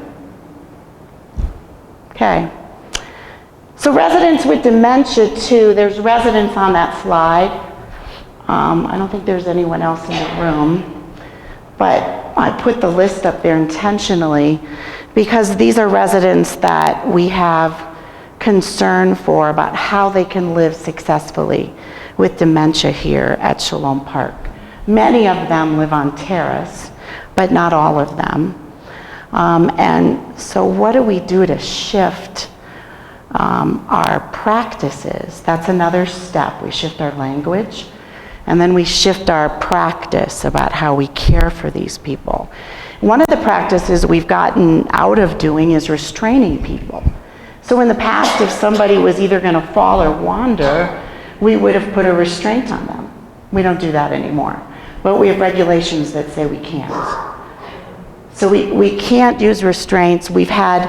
[SPEAKER 1] Okay. So residents with dementia too, there's residents on that slide. I don't think there's anyone else in the room, but I put the list up there intentionally because these are residents that we have concern for about how they can live successfully with dementia here at Shalom Park. Many of them live on Terrace, but not all of them. And so what do we do to shift our practices? That's another step. We shift our language, and then we shift our practice about how we care for these people. One of the practices we've gotten out of doing is restraining people. So in the past, if somebody was either going to fall or wander, we would have put a restraint on them. We don't do that anymore. But we have regulations that say we can't. So we can't use restraints. We've had,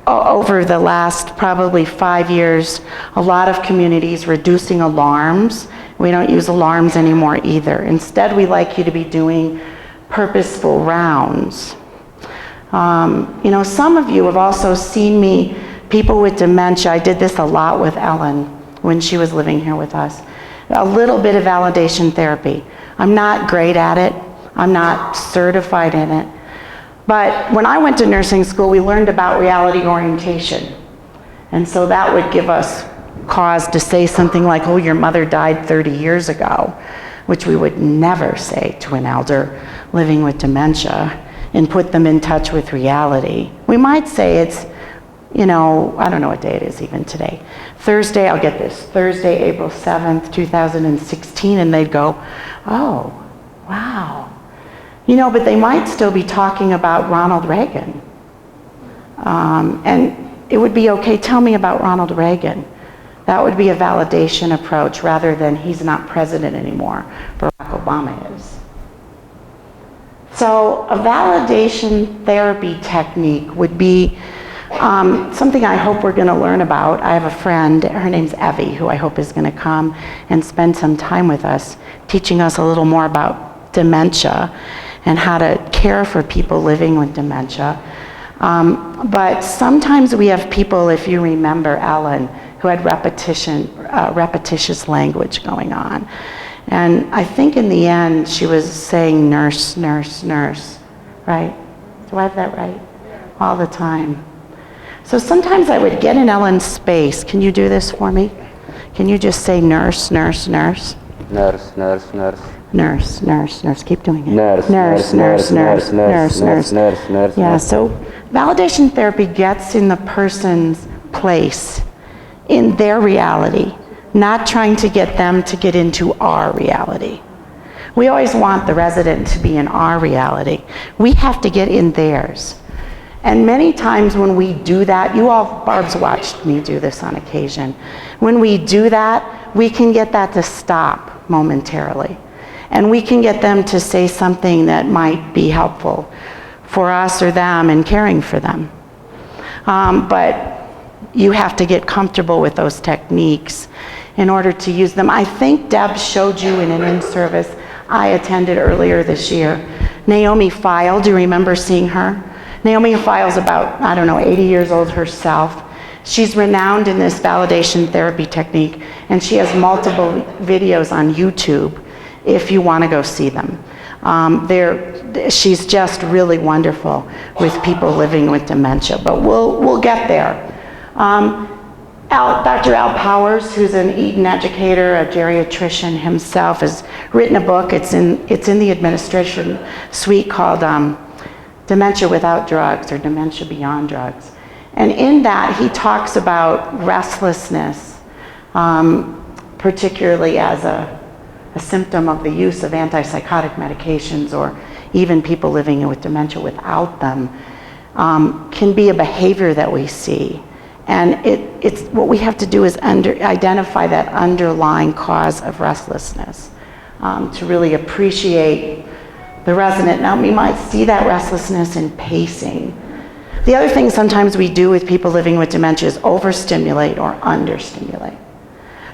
[SPEAKER 1] over the last probably 5 years, a lot of communities reducing alarms. We don't use alarms anymore either. Instead, we like you to be doing purposeful rounds. Some of you have also seen me, people with dementia. I did this a lot with Ellen when she was living here with us. A little bit of validation therapy. I'm not great at it. I'm not certified in it. But when I went to nursing school, we learned about reality orientation. And so that would give us cause to say something like, oh, your mother died 30 years ago, which we would never say to an elder living with dementia and put them in touch with reality. We might say it's, I don't know what day it is even today. Thursday, I'll get this, Thursday, April 7th, 2016, and they'd go, oh, wow. But they might still be talking about Ronald Reagan. And it would be okay, tell me about Ronald Reagan. That would be a validation approach rather than he's not president anymore, Barack Obama is. So a validation therapy technique would be something I hope we're going to learn about. I have a friend, her name's Evie, who I hope is going to come and spend some time with us, teaching us a little more about dementia and how to care for people living with dementia. But sometimes we have people, if you remember Ellen, who had repetitious language going on. And I think in the end, she was saying nurse, nurse, nurse, right? Do I have that right? All the time. So sometimes I would get in Ellen's space. Can you do this for me? Can you just say nurse, nurse, nurse?
[SPEAKER 5] Nurse, nurse, nurse.
[SPEAKER 1] Nurse, nurse, nurse. Keep doing it.
[SPEAKER 5] Nurse,
[SPEAKER 1] nurse, nurse, nurse, nurse, nurse.
[SPEAKER 5] nurse.
[SPEAKER 1] Yeah, so validation therapy gets in the person's place, in their reality, not trying to get them to get into our reality. We always want the resident to be in our reality. We have to get in theirs. And many times when we do that, Barb's watched me do this on occasion. When we do that, we can get that to stop momentarily. And we can get them to say something that might be helpful for us or them in caring for them. But you have to get comfortable with those techniques in order to use them. I think Deb showed you in an in-service I attended earlier this year. Naomi Feil, do you remember seeing her? Naomi Feil's about, 80 years old herself. She's renowned in this validation therapy technique, and she has multiple videos on YouTube if you want to go see them. She's just really wonderful with people living with dementia, but we'll get there. Dr. Al Powers, who's an Eton educator, a geriatrician himself, has written a book. It's in the administration suite called Dementia Without Drugs, or Dementia Beyond Drugs. And in that, he talks about restlessness, particularly as a symptom of the use of antipsychotic medications, or even people living with dementia without them, can be a behavior that we see. And it's what we have to do is identify that underlying cause of restlessness, to really appreciate the resident. Now, we might see that restlessness in pacing. The other thing sometimes we do with people living with dementia is overstimulate or understimulate.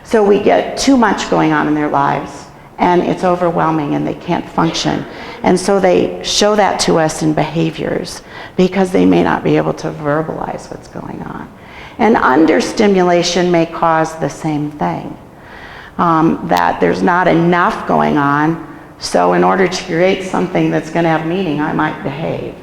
[SPEAKER 1] So we get too much going on in their lives, and it's overwhelming and they can't function. And so they show that to us in behaviors because they may not be able to verbalize what's going on. And understimulation may cause the same thing, that there's not enough going on. So in order to create something that's going to have meaning, I might behave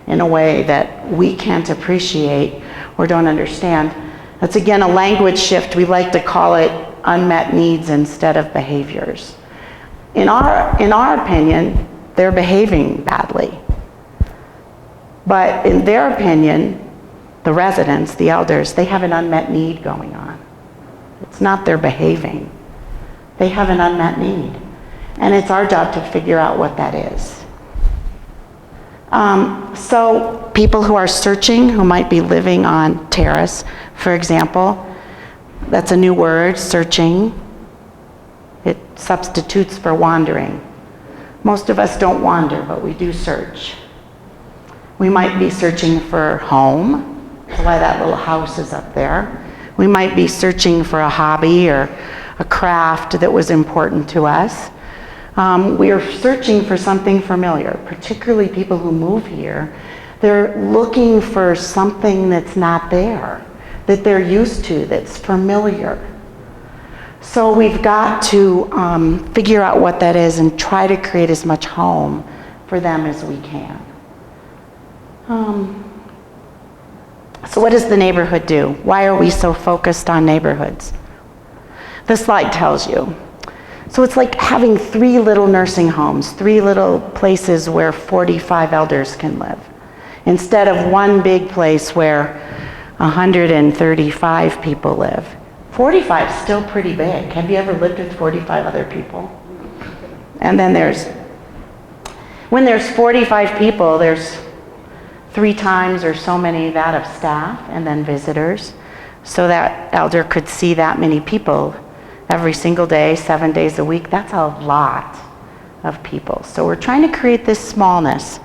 [SPEAKER 1] in a way that we can't appreciate or don't understand. That's again a language shift. We like to call it unmet needs instead of behaviors. In our opinion, they're behaving badly. But in their opinion, the residents, the elders, they have an unmet need going on. It's not their behaving. They have an unmet need. And it's our job to figure out what that is. So people who are searching, who might be living on terrace, for example, that's a new word, searching. It substitutes for wandering. Most of us don't wander, but we do search. We might be searching for home, that's why that little house is up there. We might be searching for a hobby or a craft that was important to us. We are searching for something familiar, particularly people who move here. They're looking for something that's not there, that they're used to, that's familiar. So we've got to figure out what that is and try to create as much home for them as we can. So what does the neighborhood do? Why are we so focused on neighborhoods? This slide tells you. So it's like having 3 little nursing homes, 3 little places where 45 elders can live, instead of one big place where 135 people live. 45 is still pretty big. Have you ever lived with 45 other people? And then when there's 45 people, there's 3 times or so many that of staff and then visitors, so that elder could see that many people every single day, 7 days a week. That's a lot of people. So we're trying to create this smallness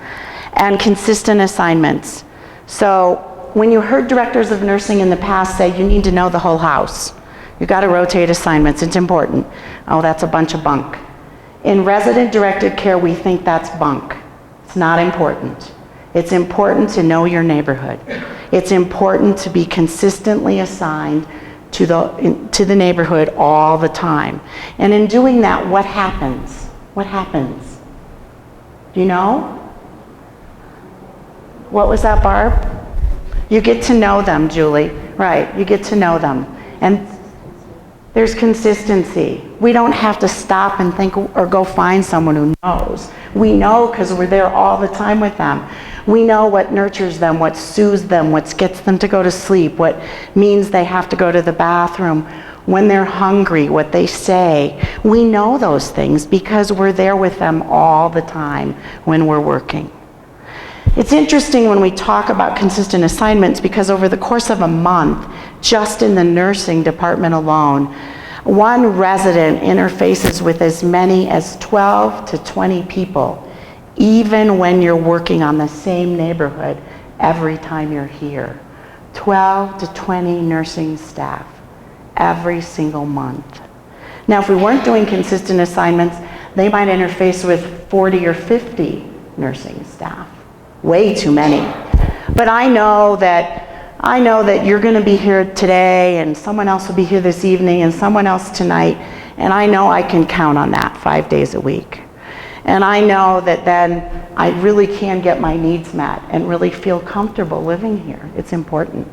[SPEAKER 1] and consistent assignments. So when you heard directors of nursing in the past say you need to know the whole house, you got to rotate assignments, it's important. Oh, that's a bunch of bunk. In resident-directed care, we think that's bunk. It's not important. It's important to know your neighborhood. It's important to be consistently assigned to the neighborhood all the time. And in doing that, what happens? What happens? Do you know? What was that, Barb? You get to know them, Julie. Right, you get to know them. And there's consistency. We don't have to stop and think or go find someone who knows. We know because we're there all the time with them. We know what nurtures them, what soothes them, what gets them to go to sleep, what means they have to go to the bathroom, when they're hungry, what they say. We know those things because we're there with them all the time when we're working. It's interesting when we talk about consistent assignments because over the course of a month, just in the nursing department alone, one resident interfaces with as many as 12 to 20 people, even when you're working on the same neighborhood every time you're here. 12 to 20 nursing staff every single month. Now, if we weren't doing consistent assignments, they might interface with 40 or 50 nursing staff. Way too many. But I know that you're going to be here today, and someone else will be here this evening, and someone else tonight, and I know I can count on that 5 days a week. And I know that then I really can get my needs met and really feel comfortable living here. It's important.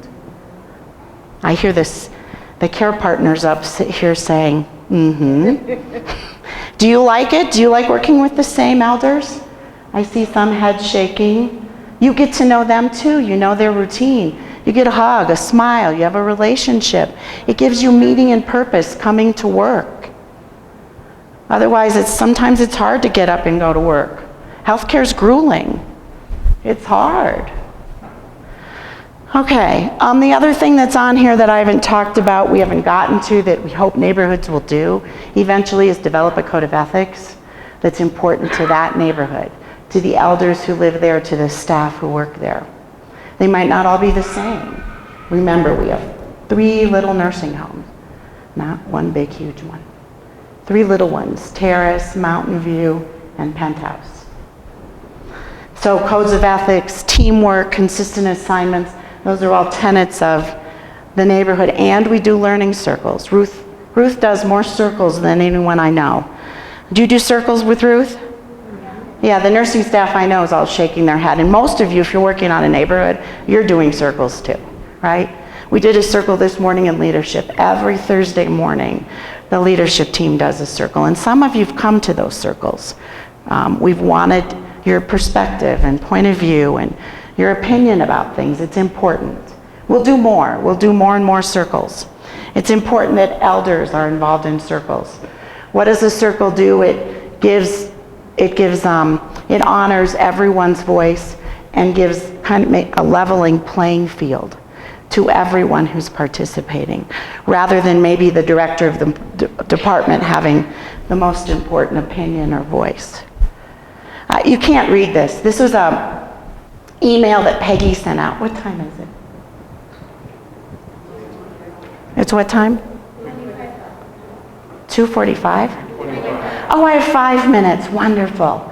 [SPEAKER 1] I hear the care partners up here saying, Do you like it? Do you like working with the same elders? I see some heads shaking. You get to know them too. You know their routine. You get a hug, a smile, you have a relationship. It gives you meaning and purpose coming to work. Otherwise, sometimes it's hard to get up and go to work. Healthcare's grueling. It's hard. Okay, the other thing that's on here that I haven't talked about, we haven't gotten to, that we hope neighborhoods will do eventually is develop a code of ethics that's important to that neighborhood, to the elders who live there, to the staff who work there. They might not all be the same. Remember, we have 3 little nursing homes, not one big, huge one. 3 little ones, Terrace, Mountain View, and Penthouse. So codes of ethics, teamwork, consistent assignments, those are all tenets of the neighborhood. And we do learning circles. Ruth does more circles than anyone I know. Do you do circles with Ruth? Yeah, the nursing staff I know is all shaking their head. And most of you, if you're working on a neighborhood, you're doing circles too, right? We did a circle this morning in leadership. Every Thursday morning, the leadership team does a circle. And some of you have come to those circles. We've wanted your perspective and point of view and your opinion about things. It's important. We'll do more. We'll do more and more circles. It's important that elders are involved in circles. What does a circle do? It honors everyone's voice and gives kind of a leveling playing field to everyone who's participating, rather than maybe the director of the department having the most important opinion or voice. You can't read this. This was an email that Peggy sent out. What time is it? It's what time? 2:45? Oh, I have 5 minutes. Wonderful.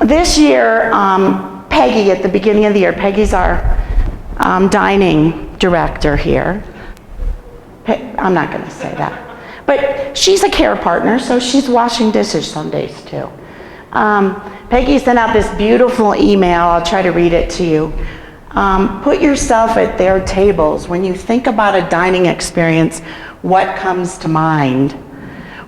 [SPEAKER 1] This year, Peggy, at the beginning of the year, Peggy's our dining director here. I'm not going to say that. But she's a care partner, so she's washing dishes some days too. Peggy sent out this beautiful email. I'll try to read it to you. Put yourself at their tables. When you think about a dining experience, what comes to mind?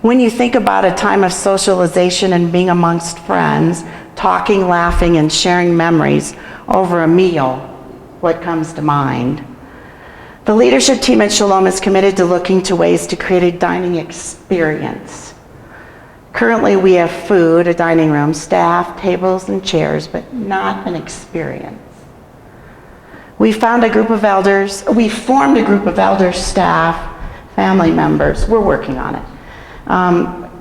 [SPEAKER 1] When you think about a time of socialization and being amongst friends, talking, laughing, and sharing memories over a meal, what comes to mind? The leadership team at Shalom is committed to looking to ways to create a dining experience. Currently, we have food, a dining room, staff, tables, and chairs, but not an experience. We formed a group of elders, staff, family members. We're working on it.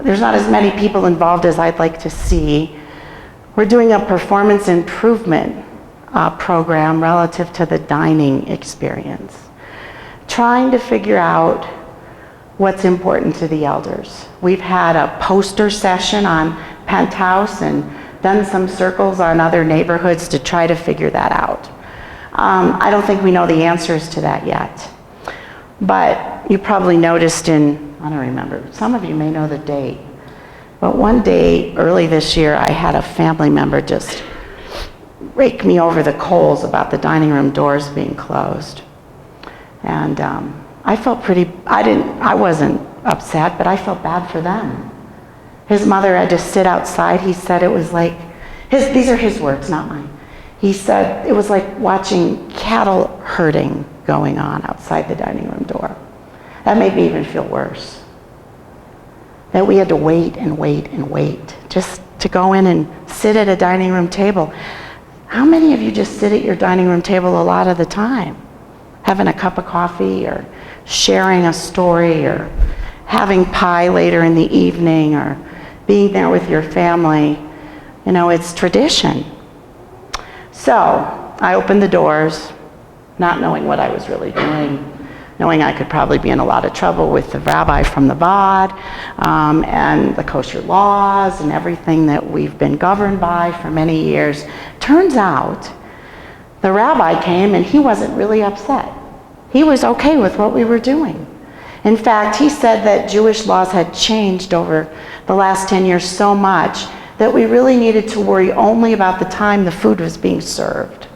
[SPEAKER 1] there's not as many people involved as I'd like to see. We're doing a performance improvement program relative to the dining experience, trying to figure out what's important to the elders. We've had a poster session on Penthouse and done some circles on other neighborhoods to try to figure that out. I don't think we know the answers to that yet. But you probably noticed I don't remember, some of you may know the date, but one day early this year I had a family member just rake me over the coals about the dining room doors being closed. And I felt I wasn't upset, but I felt bad for them. His mother had to sit outside. He said it was like, these are his words, not mine. He said it was like watching cattle herding going on outside the dining room door. That made me even feel worse. That we had to wait and wait and wait just to go in and sit at a dining room table. How many of you just sit at your dining room table a lot of the time? Having a cup of coffee or sharing a story or having pie later in the evening or being there with your family. You know, it's tradition. So I opened the doors, not knowing what I was really doing, knowing I could probably be in a lot of trouble with the rabbi from the Vod and the kosher laws and everything that we've been governed by for many years. Turns out the rabbi came and he wasn't really upset. He was okay with what we were doing. In fact, he said that Jewish laws had changed over the last 10 years so much that we really needed to worry only about the time the food was being served.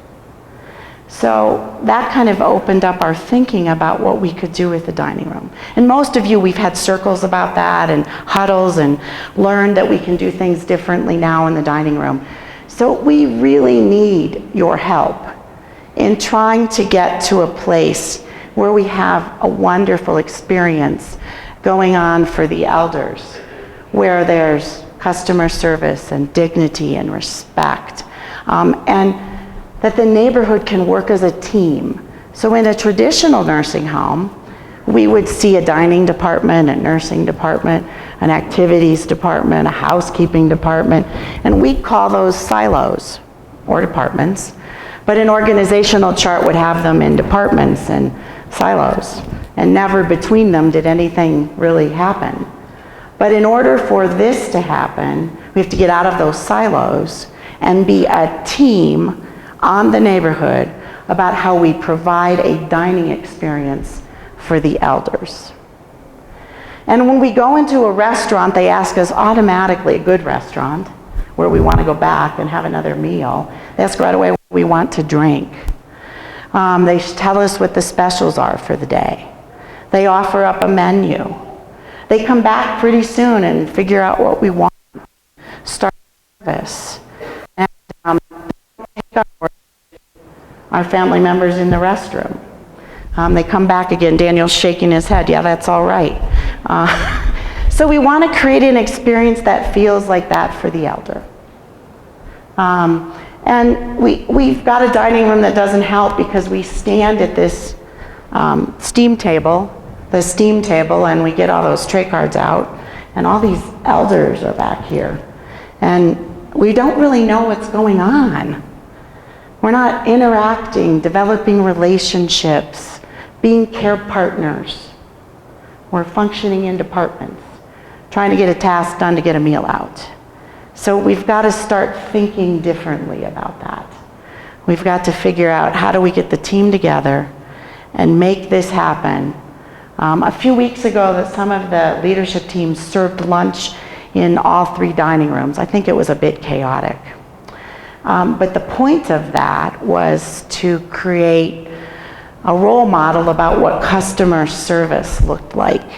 [SPEAKER 1] So that kind of opened up our thinking about what we could do with the dining room. And most of you, we've had circles about that and huddles and learned that we can do things differently now in the dining room. So we really need your help in trying to get to a place where we have a wonderful experience going on for the elders, where there's customer service and dignity and respect, and that the neighborhood can work as a team. So in a traditional nursing home, we would see a dining department, a nursing department, an activities department, a housekeeping department, and we'd call those silos or departments. But an organizational chart would have them in departments and silos, and never between them did anything really happen. But in order for this to happen, we have to get out of those silos and be a team on the neighborhood about how we provide a dining experience for the elders. And when we go into a restaurant, they ask us automatically, a good restaurant, where we want to go back and have another meal, they ask right away what we want to drink. They tell us what the specials are for the day. They offer up a menu. They come back pretty soon and figure out what we want. Start service. And take our family members in the restroom. They come back again. Daniel's shaking his head. Yeah, that's all right. So we want to create an experience that feels like that for the elder. And we've got a dining room that doesn't help because we stand at this steam table, and we get all those tray cards out, and all these elders are back here. And we don't really know what's going on. We're not interacting, developing relationships, being care partners. We're functioning in departments, trying to get a task done to get a meal out. So we've got to start thinking differently about that. We've got to figure out how do we get the team together and make this happen. A few weeks ago, some of the leadership teams served lunch in all 3 dining rooms. I think it was a bit chaotic. But the point of that was to create a role model about what customer service looked like,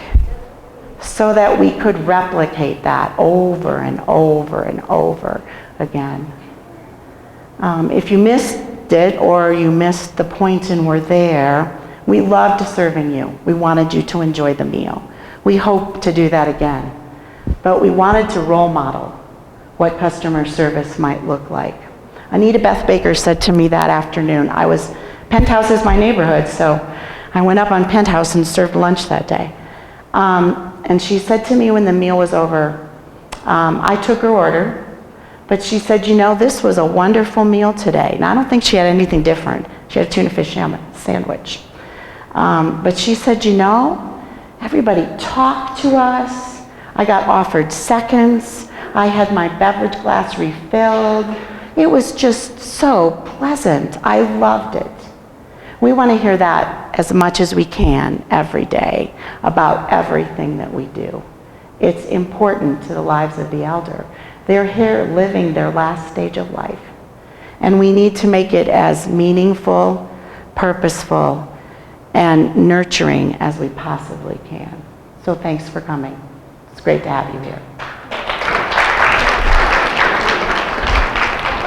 [SPEAKER 1] so that we could replicate that over and over and over again. If you missed it or you missed the point and were there, we loved serving you. We wanted you to enjoy the meal. We hope to do that again. But we wanted to role model what customer service might look like. Anita Beth Baker said to me that afternoon, Penthouse is my neighborhood, so I went up on Penthouse and served lunch that day. And she said to me when the meal was over, I took her order, but she said, you know, this was a wonderful meal today. And I don't think she had anything different. She had a tuna fish sandwich. But she said, you know, everybody talked to us. I got offered seconds. I had my beverage glass refilled. It was just so pleasant. I loved it. We want to hear that as much as we can every day about everything that we do. It's important to the lives of the elder. They're here living their last stage of life. And we need to make it as meaningful, purposeful, and nurturing as we possibly can. So thanks for coming. It's great to have you here.